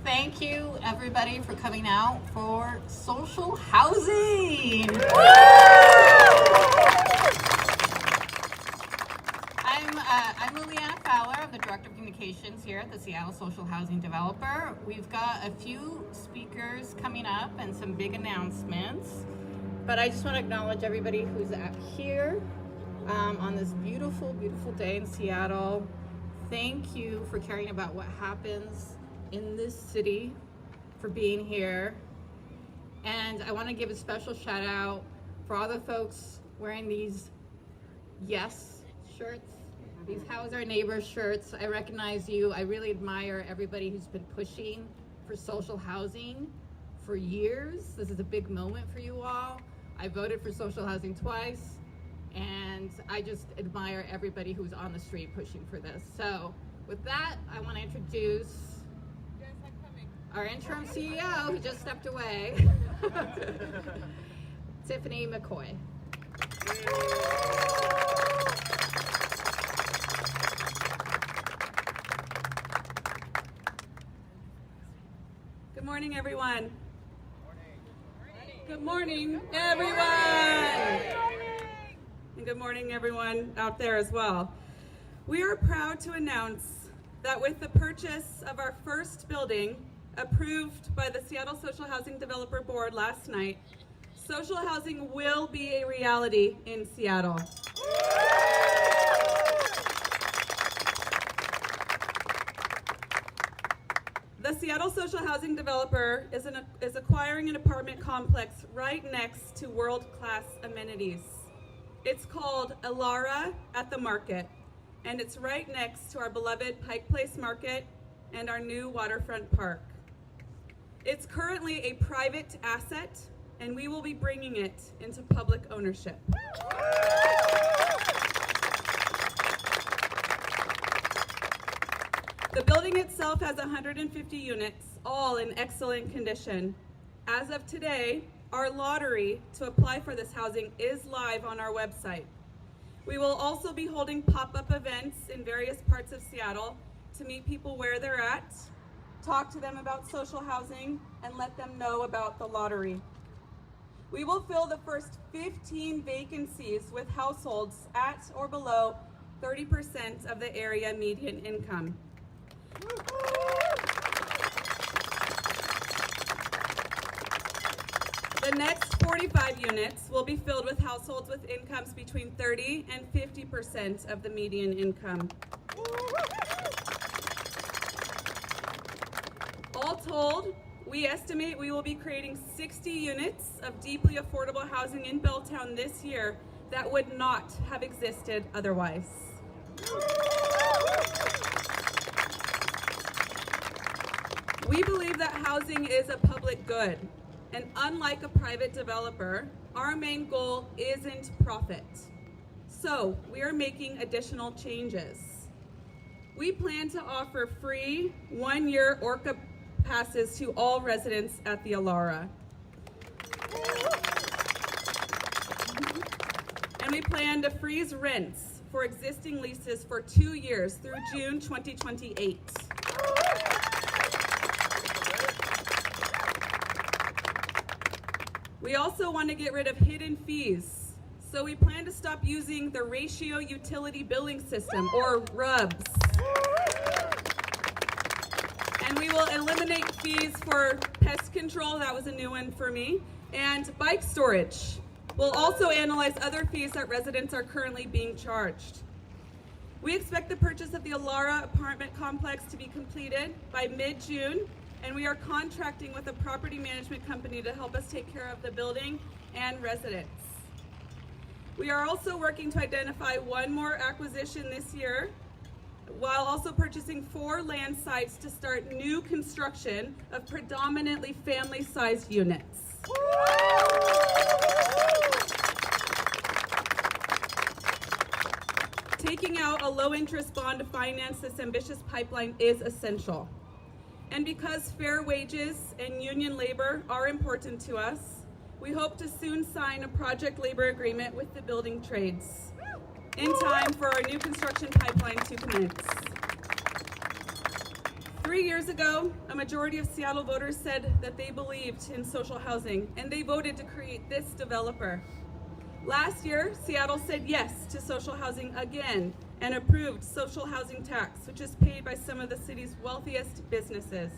thank you everybody for coming out for social housing. I'm Liliana Fowler. I'm the Director of Communications here at the Seattle Social Housing Developer. We've got a few speakers coming up and some big announcements, but I just want to acknowledge everybody who's here on this beautiful, beautiful day in Seattle. Thank you for caring about what happens in this city, for being here. And I want to give a special shout out for all the folks wearing these Yes shirts, these How's Our Neighbor shirts. I recognize you. I really admire everybody who's been pushing for social housing for years. This is a big moment for you all. I voted for social housing twice, and I just admire everybody who's on the street pushing for this. So with that, I want to introduce our interim CEO, who just stepped away, Tiffany McCoy. Good morning, everyone. Good morning, everyone. And good morning, everyone out there as well. We are proud to announce that with the purchase of our first building, approved by the Seattle Social Housing Developer Board last night, social housing will be a reality in Seattle. The Seattle Social Housing Developer is acquiring an apartment complex right next to world-class amenities. It's called Elara at the Market, and it's right next to our beloved Pike Place Market and our new waterfront park. It's currently a private asset, and we will be bringing it into public ownership. The building itself has 150 units, all in excellent condition. As of today, our lottery to apply for this housing is live on our website. We will also be holding pop-up events in various parts of Seattle to meet people where they're at, talk to them about social housing, and let them know about the lottery. We will fill the first 15 vacancies with households at or below 30% of the area median income. The next 45 units will be filled with households with incomes between 30 and 50% of the median income. All told, we estimate we will be creating 60 units of deeply affordable housing in Belltown this year that would not have existed otherwise. We believe that housing is a public good, and unlike a private developer, our main goal isn't profit. So we are making additional changes. We plan to offer free 1-year Orca passes to all residents at the Elara. And we plan to freeze rents for existing leases for 2 years through June 2028. We also want to get rid of hidden fees. So we plan to stop using the ratio utility billing system, or RUBS. And we will eliminate fees for pest control, that was a new one for me, and bike storage. We'll also analyze other fees that residents are currently being charged. We expect the purchase of the Elara apartment complex to be completed by mid-June, and we are contracting with a property management company to help us take care of the building and residents. We are also working to identify one more acquisition this year, while also purchasing 4 land sites to start new construction of predominantly family-sized units. Taking out a low-interest bond to finance this ambitious pipeline is essential. And because fair wages and union labor are important to us, we hope to soon sign a project labor agreement with the building trades in time for our new construction pipeline to commence. 3 years ago, a majority of Seattle voters said that they believed in social housing, and they voted to create this developer. Last year, Seattle said yes to social housing again and approved social housing tax, which is paid by some of the city's wealthiest businesses.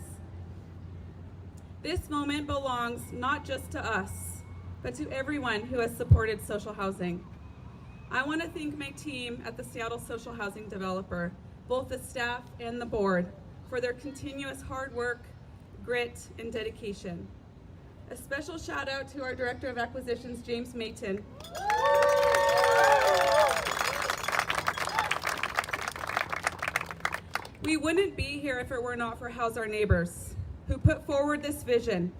This moment belongs not just to us, but to everyone who has supported social housing. I want to thank my team at the Seattle Social Housing Developer, both the staff and the board, for their continuous hard work, grit, and dedication. A special shout out to our Director of Acquisitions, James Mayton. We wouldn't be here if it were not for House Our Neighbors, who put forward this vision,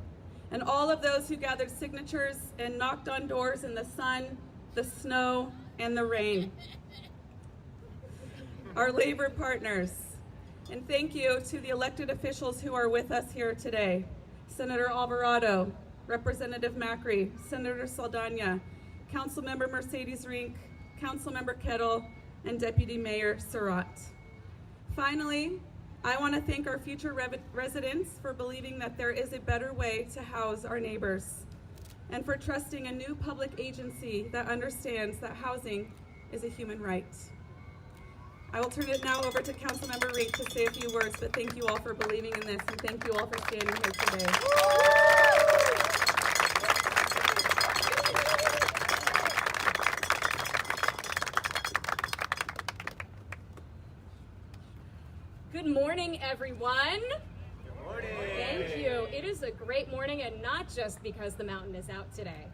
and all of those who gathered signatures and knocked on doors in the sun, the snow, and the rain. Our labor partners. And thank you to the elected officials who are with us here today. Senator Alvarado, Representative Macri, Senator Saldana, Councilmember Mercedes Rink, Councilmember Kettle, and Deputy Mayor Surratt. Finally, I want to thank our future residents for believing that there is a better way to house our neighbors, and for trusting a new public agency that understands that housing is a human right. I will turn it now over to Councilmember Rink to say a few words, but thank you all for believing in this, and thank you all for standing here today. Good morning, everyone. Good morning. Thank you. It is a great morning, and not just because the mountain is out today.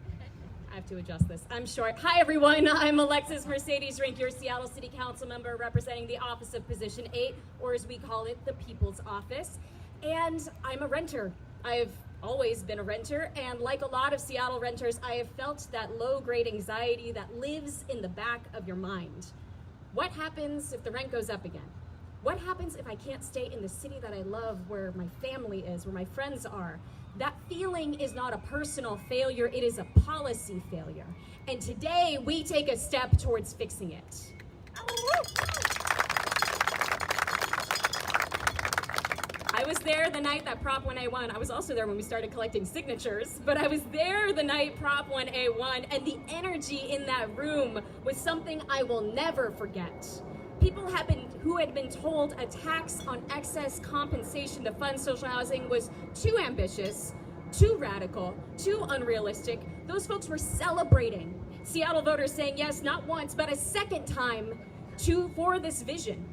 I have to adjust this. I'm short. Hi, everyone. I'm Alexis Mercedes Rink, your Seattle City Council member representing the Office of Position 8, or as we call it, the People's Office. And I'm a renter. I've always been a renter, and like a lot of Seattle renters, I have felt that low-grade anxiety that lives in the back of your mind. What happens if the rent goes up again? What happens if I can't stay in the city that I love, where my family is, where my friends are? That feeling is not a personal failure, it is a policy failure. And today, we take a step towards fixing it. I was there the night that Prop 1A won. I was also there when we started collecting signatures, but I was there the night Prop 1A won, and the energy in that room was something I will never forget. People who had been told a tax on excess compensation to fund social housing was too ambitious, too radical, too unrealistic. Those folks were celebrating Seattle voters saying yes, not once, but a second time for this vision.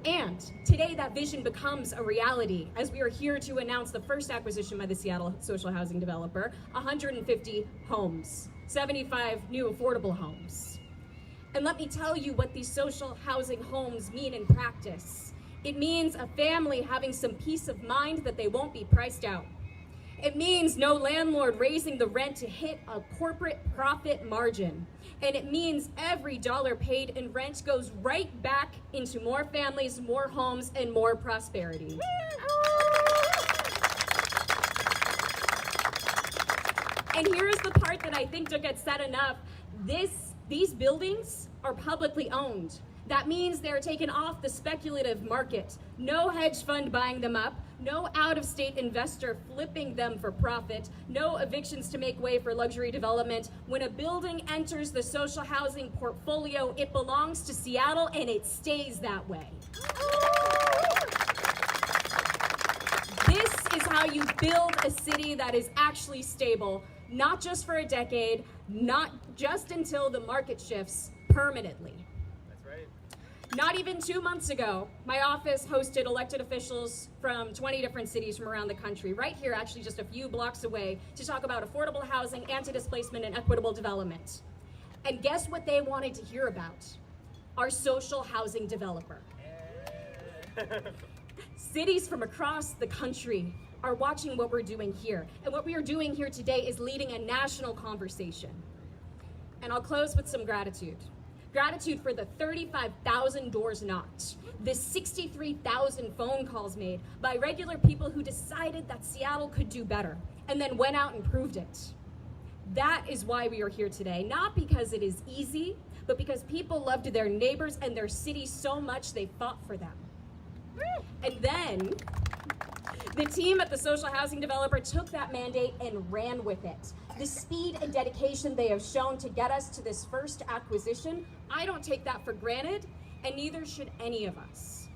And today that vision becomes a reality as we are here to announce the first acquisition by the Seattle Social Housing Developer, 150 homes, 75 new affordable homes. And let me tell you what these social housing homes mean in practice. It means a family having some peace of mind that they won't be priced out. It means no landlord raising the rent to hit a corporate profit margin. And it means every dollar paid in rent goes right back into more families, more homes, and more prosperity. And here's the part that I think don't get said enough. These buildings are publicly owned. That means they're taken off the speculative market. No hedge fund buying them up, no out-of-state investor flipping them for profit, no evictions to make way for luxury development. When a building enters the social housing portfolio, it belongs to Seattle, and it stays that way. This is how you build a city that is actually stable, not just for a decade, not just until the market shifts permanently. That's right. Not even 2 months ago, my office hosted elected officials from 20 different cities from around the country, right here, actually just a few blocks away, to talk about affordable housing, anti-displacement, and equitable development. And guess what they wanted to hear about? Our social housing developer. Cities from across the country are watching what we're doing here. And what we are doing here today is leading a national conversation. And I'll close with some gratitude. Gratitude for the 35,000 doors knocked, the 63,000 phone calls made by regular people who decided that Seattle could do better and then went out and proved it. That is why we are here today, not because it is easy, but because people loved their neighbors and their city so much they fought for them. And then the team at the social housing developer took that mandate and ran with it. The speed and dedication they have shown to get us to this first acquisition, I don't take that for granted, and neither should any of us.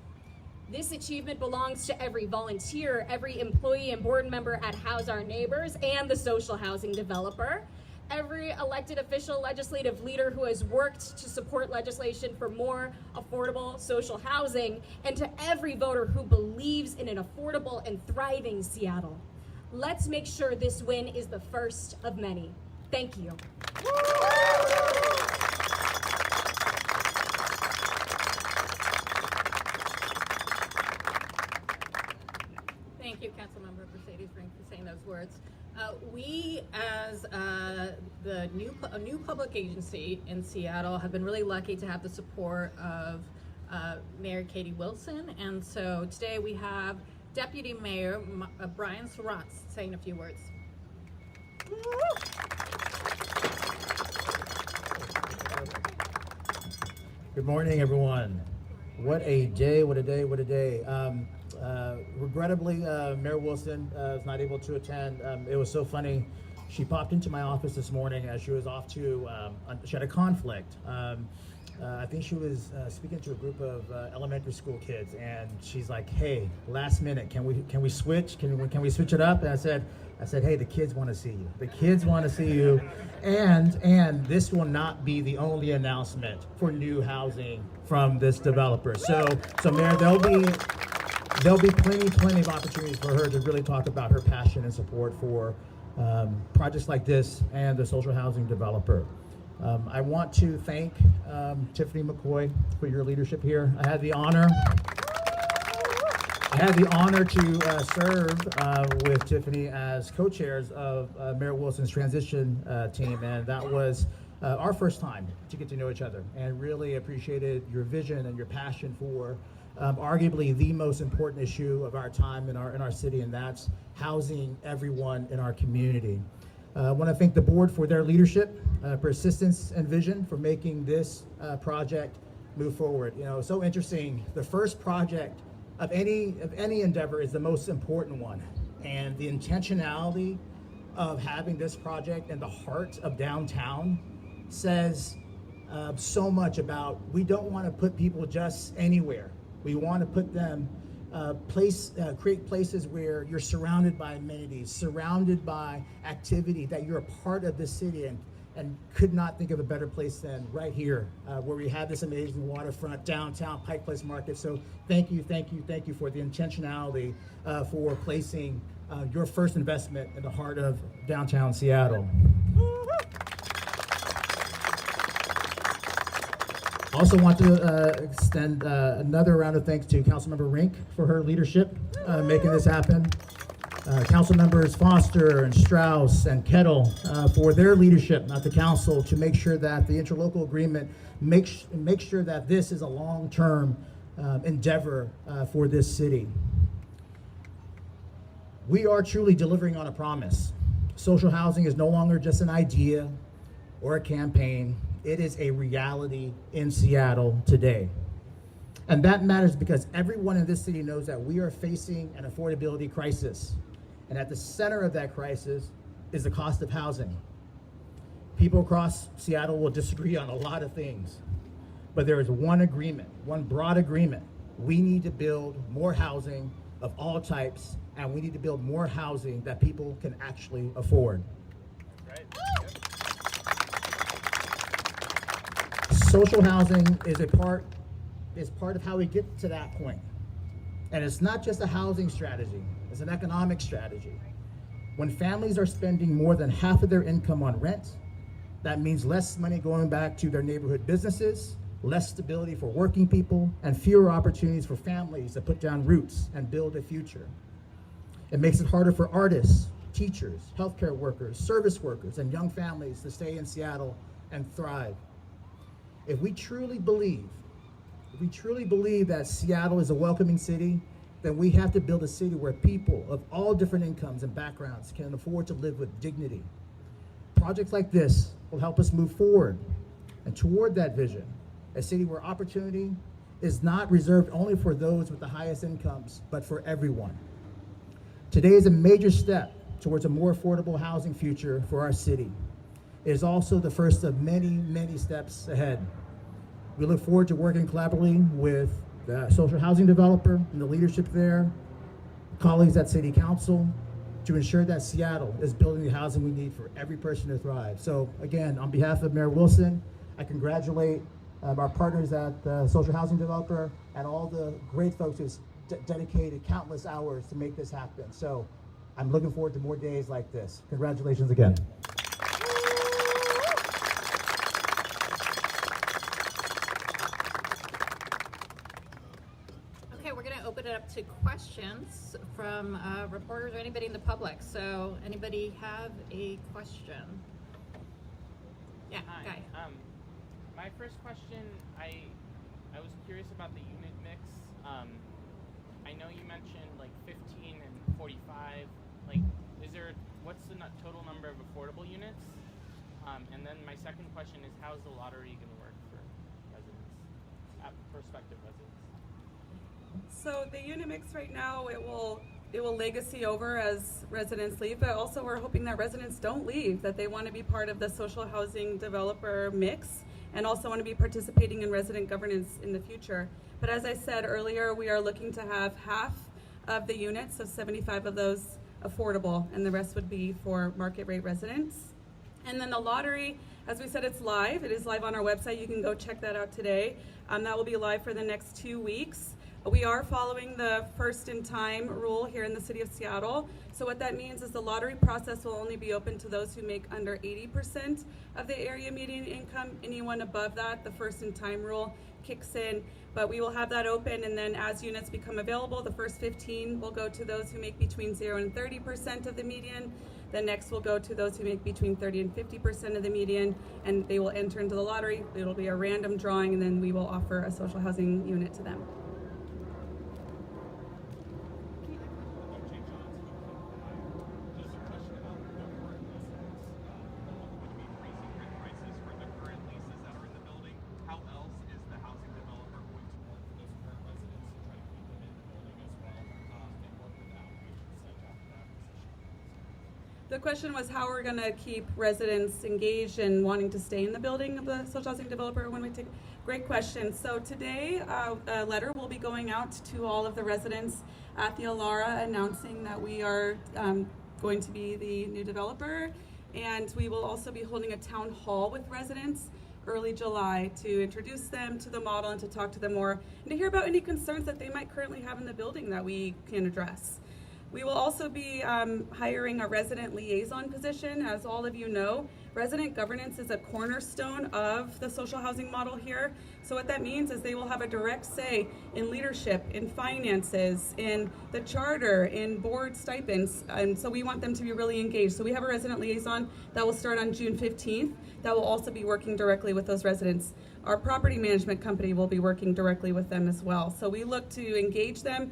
This achievement belongs to every volunteer, every employee and board member at House Our Neighbors and the social housing developer, every elected official, legislative leader who has worked to support legislation for more affordable social housing, and to every voter who believes in an affordable and thriving Seattle. Let's make sure this win is the first of many. Thank you. Thank you, Councilmember Mercedes Ring, for saying those words. We, as the new public agency in Seattle, have been really lucky to have the support of Mayor Katie Wilson, and so today we have Deputy Mayor Brian Sarantz saying a few words. Good morning, everyone. What a day, what a day, what a day. Regrettably, Mayor Wilson is not able to attend. It was so funny. She popped into my office this morning as she was off to, she had a conflict. I think she was speaking to a group of elementary school kids, and she's like, "Hey, last minute, can we switch? Can we switch it up?" And I said, "Hey, the kids want to see you. The kids want to see you, and this will not be the only announcement for new housing from this developer. So Mayor, there'll be plenty of opportunities for her to really talk about her passion and support for projects like this and the social housing developer." I want to thank Tiffany McCoy for your leadership here. I had the honor to serve with Tiffany as co-chairs of Mayor Wilson's transition team, and that was our first time to get to know each other, and really appreciated your vision and your passion for arguably the most important issue of our time in our city, and that's housing everyone in our community. I want to thank the board for their leadership, persistence, and vision for making this project move forward. You know, so interesting. The first project of any endeavor is the most important one, and the intentionality of having this project in the heart of downtown says so much about, we don't want to put people just anywhere. We want to put them create places where you're surrounded by amenities, surrounded by activity, that you're a part of the city, and could not think of a better place than right here, where we have this amazing waterfront, downtown, Pike Place Market. So thank you for the intentionality for placing your first investment in the heart of downtown Seattle. Also want to extend another round of thanks to Councilmember Rink for her leadership making this happen. Council members Foster and Strauss and Kettle for their leadership at the council to make sure that the interlocal agreement makes sure that this is a long-term endeavor for this city. We are truly delivering on a promise. Social housing is no longer just an idea or a campaign. It is a reality in Seattle today. And that matters because everyone in this city knows that we are facing an affordability crisis. And at the center of that crisis is the cost of housing. People across Seattle will disagree on a lot of things, but there is one agreement, one broad agreement. We need to build more housing of all types, and we need to build more housing that people can actually afford. Right. Social housing is part of how we get to that point. And it's not just a housing strategy, it's an economic strategy. When families are spending more than half of their income on rent, that means less money going back to their neighborhood businesses, less stability for working people, and fewer opportunities for families to put down roots and build a future. It makes it harder for artists, teachers, healthcare workers, service workers, and young families to stay in Seattle and thrive. If we truly believe that Seattle is a welcoming city, then we have to build a city where people of all different incomes and backgrounds can afford to live with dignity. Projects like this will help us move forward and toward that vision, a city where opportunity is not reserved only for those with the highest incomes, but for everyone. Today is a major step towards a more affordable housing future for our city. It is also the first of many, many steps ahead. We look forward to working collaboratively with the social housing developer and the leadership there, colleagues at City Council, to ensure that Seattle is building the housing we need for every person to thrive. So again, on behalf of Mayor Wilson, I congratulate our partners at the social housing developer and all the great folks who's dedicated countless hours to make this happen. So I'm looking forward to more days like this. Congratulations again. Okay, we're going to open it up to questions from reporters or anybody in the public. So anybody have a question? Yeah, Guy. My first question, I was curious about the unit mix. I know you mentioned like 15 and 45. Like, what's the total number of affordable units? And then my second question is, how's the lottery going to work for residents, prospective residents? So the unit mix right now, it will legacy over as residents leave, but also we're hoping that residents don't leave, that they want to be part of the social housing developer mix and also want to be participating in resident governance in the future. But as I said earlier, we are looking to have half of the units, so 75 of those affordable, and the rest would be for market rate residents. And then the lottery, as we said, it's live. It is live on our website. You can go check that out today. That will be live for the next 2 weeks. We are following the first in time rule here in the city of Seattle. So what that means is the lottery process will only be open to those who make under 80% of the area median income. Anyone above that, the first in time rule kicks in. But we will have that open, and then as units become available, the first 15 will go to those who make between 0 and 30% of the median. The next will go to those who make between 30 and 50% of the median, and they will enter into the lottery. It'll be a random drawing, and then we will offer a social housing unit to them. The question was how we're going to keep residents engaged and wanting to stay in the building of the social housing developer when we take. Great question. So today, a letter will be going out to all of the residents at the Alara announcing that we are going to be the new developer, and we will also be holding a town hall with residents early July to introduce them to the model and to talk to them more and to hear about any concerns that they might currently have in the building that we can address. We will also be hiring a resident liaison position. As all of you know, resident governance is a cornerstone of the social housing model here. So what that means is they will have a direct say in leadership, in finances, in the charter, in board stipends. And so we want them to be really engaged. So we have a resident liaison that will start on June 15th that will also be working directly with those residents. Our property management company will be working directly with them as well. So we look to engage them,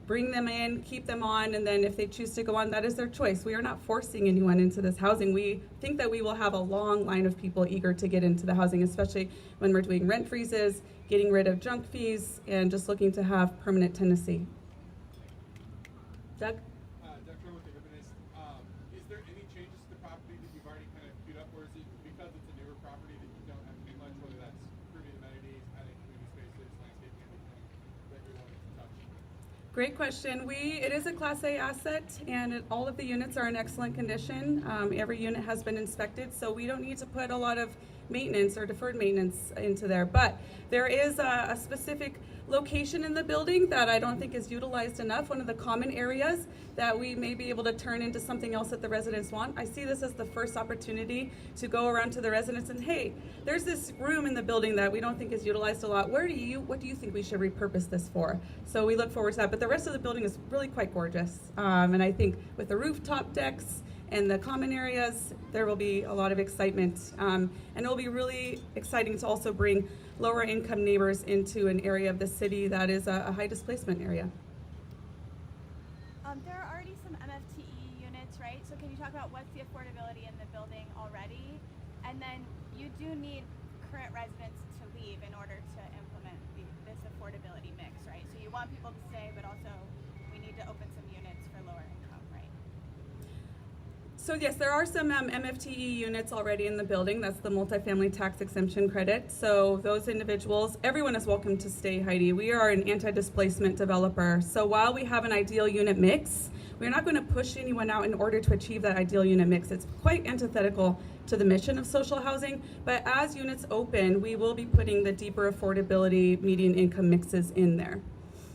bring them in, keep them on, and then if they choose to go on, that is their choice. We are not forcing anyone into this housing. We think that we will have a long line of people eager to get into the housing, especially when we're doing rent freezes, getting rid of junk fees, and just looking to have permanent tenancy. Doug? Doug with the Urbanist. Is there any changes to the property that you've already kind of queued up, or is it because it's a newer property that you don't have to do much, whether that's improving amenities, adding community spaces, landscaping, anything that you're wanting to touch? Great question. It is a Class A asset, and all of the units are in excellent condition. Every unit has been inspected, so we don't need to put a lot of maintenance or deferred maintenance into there. But there is a specific location in the building that I don't think is utilized enough, one of the common areas that we may be able to turn into something else that the residents want. I see this as the first opportunity to go around to the residents and, hey, there's this room in the building that we don't think is utilized a lot. What do you think we should repurpose this for? So we look forward to that. But the rest of the building is really quite gorgeous. And I think with the rooftop decks and the common areas, there will be a lot of excitement. And it'll be really exciting to also bring lower income neighbors into an area of the city that is a high displacement area. There are already some MFTE units, right? So can you talk about what's the affordability in the building already? And then you do need current residents to leave in order to implement this affordability mix, right? So you want people to stay, but also we need to open some units for lower income, right? So yes, there are some MFTE units already in the building. That's the multifamily tax exemption credit. So those individuals, everyone is welcome to stay, Heidi. We are an anti-displacement developer. So while we have an ideal unit mix, we're not going to push anyone out in order to achieve that ideal unit mix. It's quite antithetical to the mission of social housing. But as units open, we will be putting the deeper affordability median income mixes in there.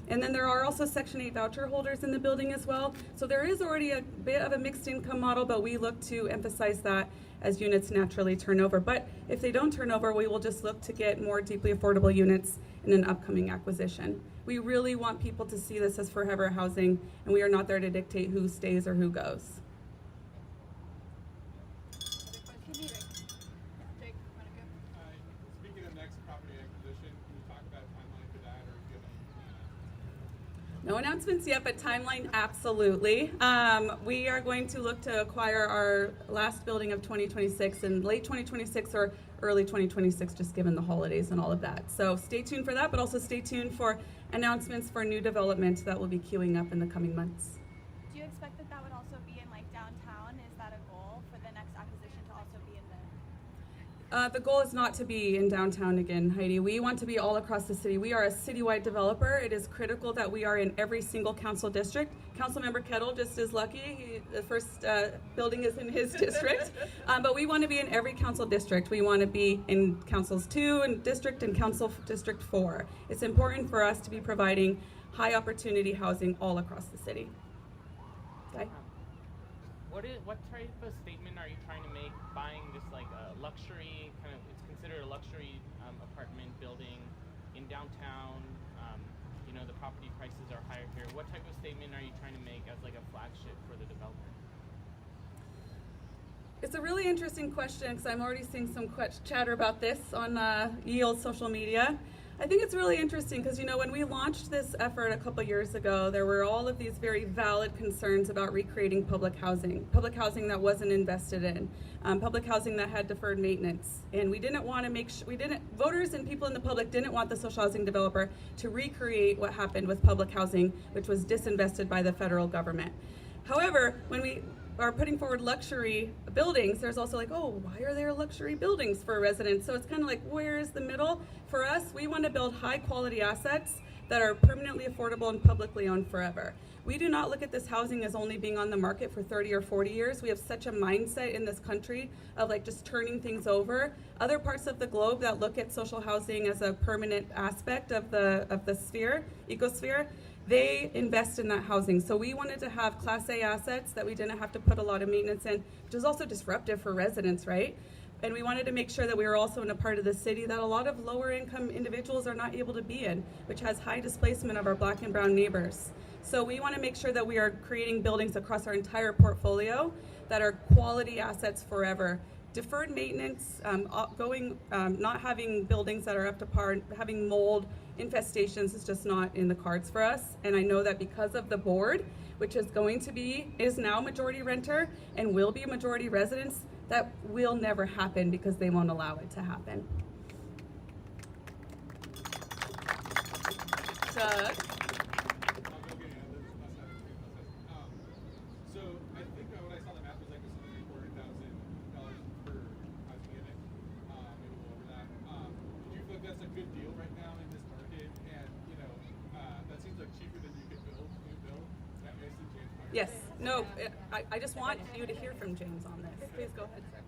And then there are also Section 8 voucher holders in the building as well. So there is already a bit of a mixed income model, but we look to emphasize that as units naturally turn over. But if they don't turn over, we will just look to get more deeply affordable units in an upcoming acquisition. We really want people to see this as forever housing, and we are not there to dictate who stays or who goes. Speaking of next property acquisition, can you talk about a timeline for that, or if you have any? No announcements yet, but timeline, absolutely. We are going to look to acquire our last building of 2026 in late 2026 or early 2026, just given the holidays and all of that. So stay tuned for that, but also stay tuned for announcements for new development that will be queuing up in the coming months. Do you expect that that would also be in like downtown? Is that a goal for the next acquisition to also be in the? The goal is not to be in downtown again, Heidi. We want to be all across the city. We are a citywide developer. It is critical that we are in every single council district. Councilmember Kettle just is lucky. The first building is in his district. But we want to be in every council district. We want to be in councils 2 and district and council district 4. It's important for us to be providing high opportunity housing all across the city. Okay. What type of statement are you trying to make buying just like a luxury kind of, it's considered a luxury apartment building in downtown? You know, the property prices are higher here. What type of statement are you trying to make as like a flagship for the developer? It's a really interesting question because I'm already seeing some chatter about this on Yield social media. I think it's really interesting because, you know, when we launched this effort a couple years ago, there were all of these very valid concerns about recreating public housing that wasn't invested in, public housing that had deferred maintenance. And we didn't want to voters and people in the public didn't want the social housing developer to recreate what happened with public housing, which was disinvested by the federal government. However, when we are putting forward luxury buildings, there's also like, oh, why are there luxury buildings for residents? So it's kind of like, where's the middle? For us, we want to build high quality assets that are permanently affordable and publicly owned forever. We do not look at this housing as only being on the market for 30 or 40 years. We have such a mindset in this country of like just turning things over. Other parts of the globe that look at social housing as a permanent aspect of the ecosphere, they invest in that housing. So we wanted to have Class A assets that we didn't have to put a lot of maintenance in, which is also disruptive for residents, right? And we wanted to make sure that we were also in a part of the city that a lot of lower income individuals are not able to be in, which has high displacement of our Black and brown neighbors. So we want to make sure that we are creating buildings across our entire portfolio that are quality assets forever. Deferred maintenance, not having buildings that are up to par, having mold infestations is just not in the cards for us. And I know that because of the board, which is now majority renter and will be majority residents, that will never happen because they won't allow it to happen. Doug? So I think when I saw the math was like $400,000 per housing unit, maybe a little over that. Do you feel like that's a good deal right now in this market? And you know, that seems like cheaper than you could build new build. That makes the James Meyer. Yes. No, I just want you to hear from James on this. Please go ahead, sir.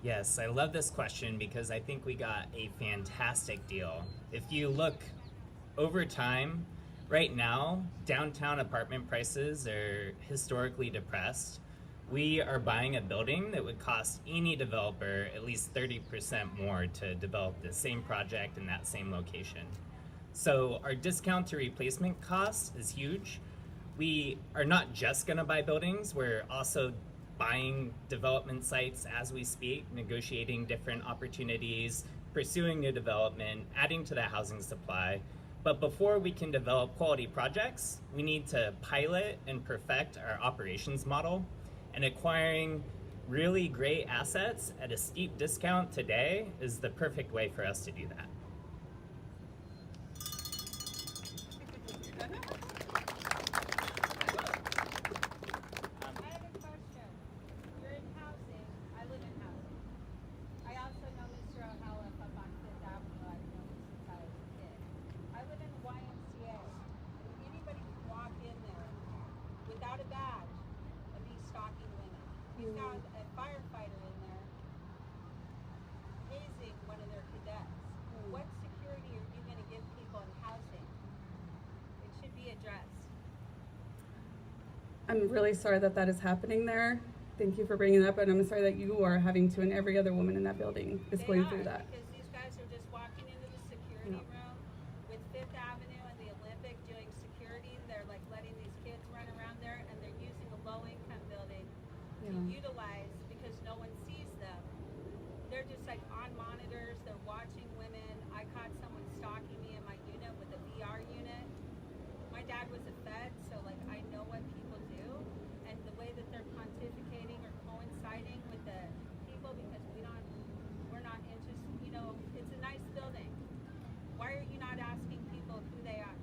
Yes, I love this question because I think we got a fantastic deal. If you look over time, right now, downtown apartment prices are historically depressed. We are buying a building that would cost any developer at least 30% more to develop the same project in that same location. So our discount to replacement cost is huge. We are not just gonna buy buildings, we're also buying development sites as we speak, negotiating different opportunities, pursuing new development, adding to the housing supply. But before we can develop quality projects, we need to pilot and perfect our operations model, and acquiring really great assets at a steep discount today is the perfect way for us to do that. He's got a firefighter in there hazing one of their cadets. What security are you going to give people in housing? It should be addressed. I'm really sorry that that is happening there. Thank you for bringing it up, and I'm sorry that you are having to, and every other woman in that building is They going are, through that. because these guys are just walking into the security room with Fifth Avenue and the Olympic doing security. They're like letting these kids run around there, and they're using a low-income building to utilize because no one sees them. They're just like on monitors. They're watching women. I caught someone stalking me in my unit with a VR unit. My dad was a Fed, so like I know what people do, and the way that they're pontificating or coinciding with the people because we're not interested. You know, it's a nice building. Why are you not asking people who they are?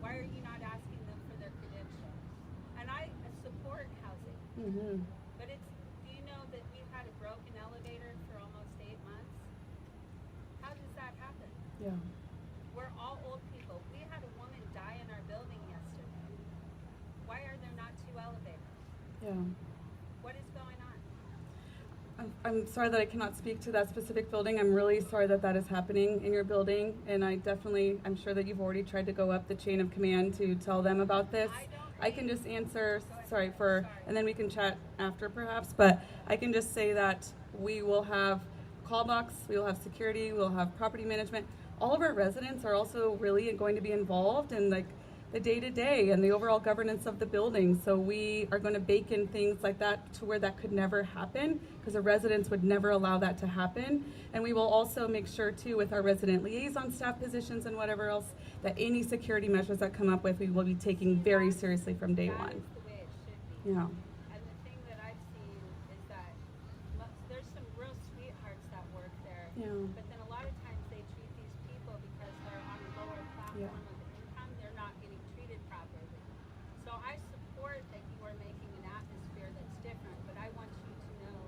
Why are you not asking them for their credentials? And I support housing, but it's. Do you know that we've had a broken elevator for almost 8 months? How does that happen? Yeah. We're all old people. We had a woman die in our building yesterday. Why are there not 2 elevators? Yeah. What is going on? I'm sorry that I cannot speak to that specific building. I'm really sorry that that is happening in your building, and I'm sure that you've already tried to go up the chain of command to tell them about this. I can just answer, and then we can chat after perhaps, but I can just say that we will have call box, we will have security, we'll have property management. All of our residents are also really going to be involved in like the day-to-day and the overall governance of the building. So we are going to bake in things like that to where that could never happen because the residents would never allow that to happen. And we will also make sure too with our resident liaison staff positions and whatever else that any security measures that come up with, we will be taking very seriously from day That one. is the way it should be. Yeah. And the thing that I've seen is that there's some real sweethearts that work there. Yeah. But then a lot of times they treat these people because they're on a lower platform of income, they're not getting treated properly. So I support that you are making an atmosphere that's different, but I want you to know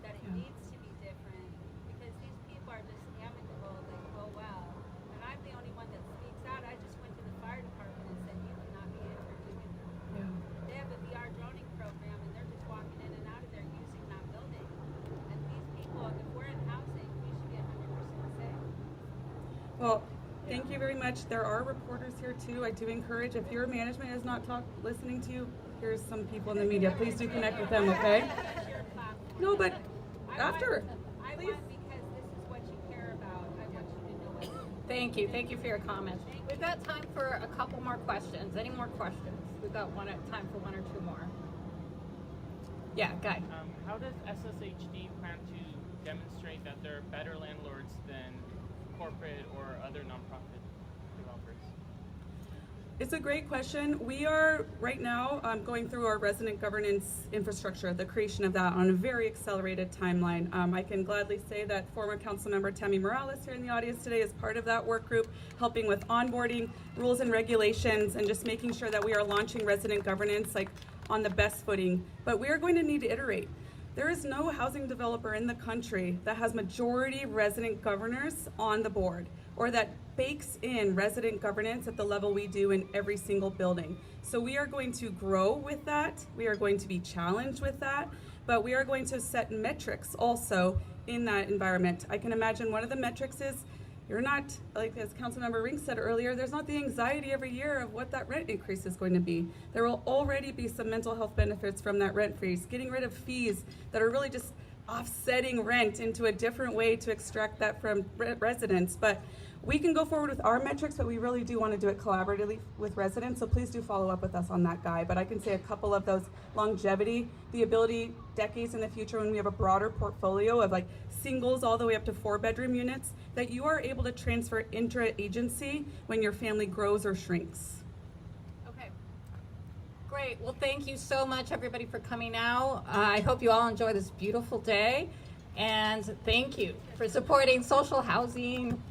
that it needs to be different because these people are just amicable, like, oh well. And I'm the only one that speaks out. I just went to the fire department and said you cannot be entered. They have a VR droning program and they're just walking in and out of there using that building. And these people, if we're in housing, we should be 100% safe. Well, thank you very much. There are reporters here too. I do encourage, if your management is not listening to you, here's some people in the media. Please do connect with them, okay? No, but after. I want because this is what you care about. I want you to know it. Thank you. Thank you for your comments. We've got time for a couple more questions. Any more questions? We've got time for 1 or 2 more. Yeah, Guy. How does SSHD plan to demonstrate that they're better landlords than corporate or other nonprofit developers? It's a great question. We are right now going through our resident governance infrastructure, the creation of that on a very accelerated timeline. I can gladly say that former council member Tammy Morales here in the audience today is part of that work group, helping with onboarding, rules and regulations, and just making sure that we are launching resident governance like on the best footing. But we are going to need to iterate. There is no housing developer in the country that has majority resident governors on the board or that bakes in resident governance at the level we do in every single building. So we are going to grow with that. We are going to be challenged with that, but we are going to set metrics also in that environment. I can imagine one of the metrics is you're not, like as Councilmember Ring said earlier, there's not the anxiety every year of what that rent increase is going to be. There will already be some mental health benefits from that rent freeze, getting rid of fees that are really just offsetting rent into a different way to extract that from residents. But we can go forward with our metrics, but we really do want to do it collaboratively with residents. So please do follow up with us on that, Guy. But I can say a couple of those: longevity, the ability decades in the future when we have a broader portfolio of like singles all the way up to 4-bedroom units, that you are able to transfer intra-agency when your family grows or shrinks. Okay. Great. Well, thank you so much, everybody, for coming out. I hope you all enjoy this beautiful day. And thank you for supporting social housing.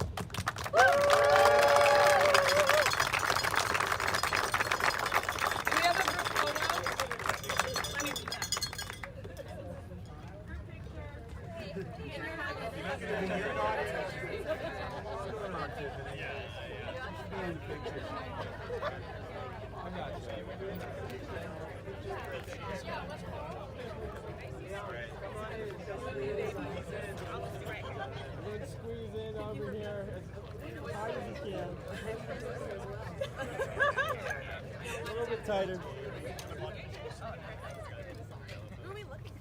Do we have a group photo? I mean, I got you. Everyone squeeze in over here as hard as you can. A little bit tighter. Who are we looking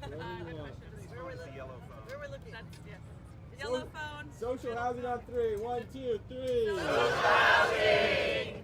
at? Whatever you want. Where we're looking at? Yellow phone. Social housing on 3. 1, 2, 3. Social housing.